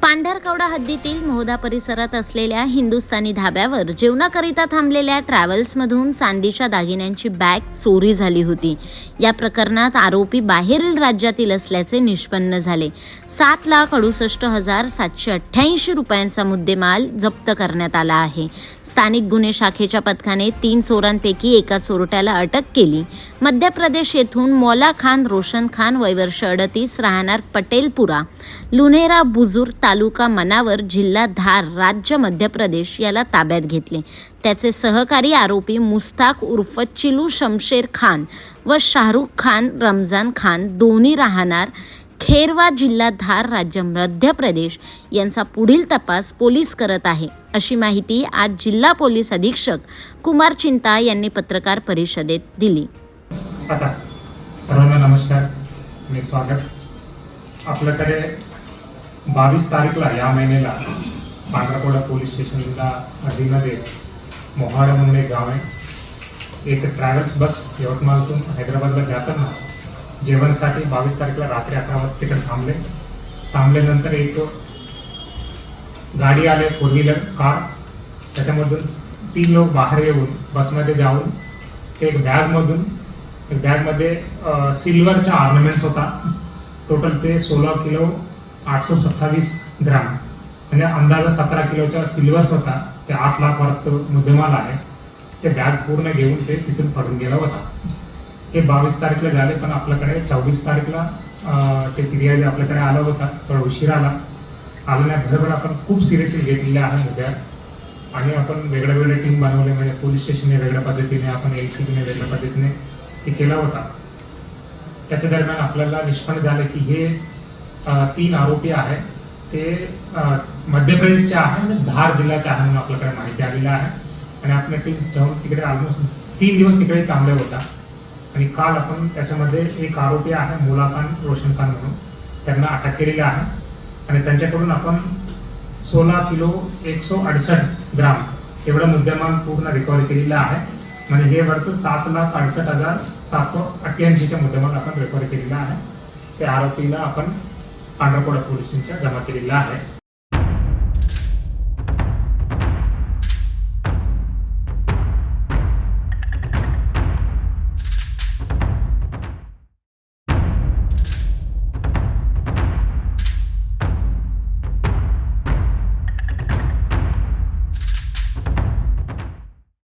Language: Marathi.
पांढरकवडा हद्दीतील मोहदा परिसरात असलेल्या हिंदुस्थानी धाब्यावर जेवणाकरिता थांबलेल्या ट्रॅव्हल्समधून चांदीच्या दागिन्यांची बॅग चोरी झाली होती। या प्रकरणात आरोपी बाहेरील राज्यातील असल्याचे निष्पन्न झाले। 7,68,788 रुपयांचा मुद्देमाल जप्त करण्यात आला आहे। स्थानिक गुन्हे शाखेच्या पथकाने 3 चोरांपैकी एका चोरट्याला अटक केली। मध्य प्रदेश येथून मौला खान रोशन खान वय वर्ष 38 राहणार पटेलपुरा लुनेरा बुजुर्ग तालुका मनावर जिल्हा धार राज्य मध्य प्रदेश याला ताब्यात घेतले। त्याचे सहकारी आरोपी मुस्ताक उर्फ चिलू शमशेर खान व शाहरुख खान रमजान खान दोन्ही राहणार खेरवा जिल्हा धार राज्य मध्य प्रदेश यांचा पुढील तपास पोलीस करत आहे, अशी माहिती आज जिल्हा पोलीस अधीक्षक कुमार चिंता यांनी पत्रकार परिषदेत दिली। आता सर्वांना नमस्कार, मी स्वागत। आपल्याकडे 22 तारीखला या महिन्याला पांढरकवडा पोलीस स्टेशनला अधीनमध्ये मोहाडा म्हणून एक गाव आहे। एक ट्रॅव्हल्स बस यवतमाळतून हैदराबादला जाताना जेवणासाठी 22 तारीखला रात्री 11 वाजता तिकडे थांबल्यानंतर एक गाडी आले, 4 व्हीलर कार, त्याच्यामधून 3 लोक बाहेर येऊन बसमध्ये जाऊन एक बॅगमध्ये सिल्वरचा ऑर्नामेंट्स होता। टोटल ते 16 किलो 827 ग्राम म्हणजे अंदाजा 17 किलोचा सिल्वर्स होता। ते 8 लाख वरत मुद्देमाल आहे। ते बॅग पूर्ण घेऊन ते तिथून पडून गेला होता। हे 22 तारीखला झाले, पण आपल्याकडे 24 तारीखला ते फिर्यादी आपल्याकडे आला होता। थोडा उशीर आला नाही, बरोबर आपण खूप सिरियसली घेतलेले आहे मुद्द्या आणि आपण वेगळ्या टीम बनवले, म्हणजे पोलीस स्टेशनने वेगळ्या पद्धतीने, आपण एलसीबीने वेगळ्या पद्धतीने हे केला होता। त्याच्या दरम्यान आपल्याला निष्पन्न झाले की हे 3 आरोपी आहे ते मध्य प्रदेशचे आहे आणि धार जिल्ह्याचे आहे म्हणून आपल्याकडे माहिती आलेली आहे। आणि आपल्या टीम जाऊन तिकडे ऑलमोस्ट 3 दिवस तिकडे थांबले होता। आणि काल आपण त्याच्यामध्ये एक आरोपी आहे मौला खान रोशन खान म्हणून, त्यांना अटक केलेली आहे आणि त्यांच्याकडून आपण 16 किलो 168 ग्राम एवढा मुद्देमाल पूर्ण रिकव्हरी केलेला आहे। म्हणजे हे वरतं 7,68,788च्या मुद्देमाल आपण रिकव्हरी केलेला आहे। त्या आरोपीला आपण पांढरकवडा पोलीस स्टेशनच्या जमा केलेला आहे।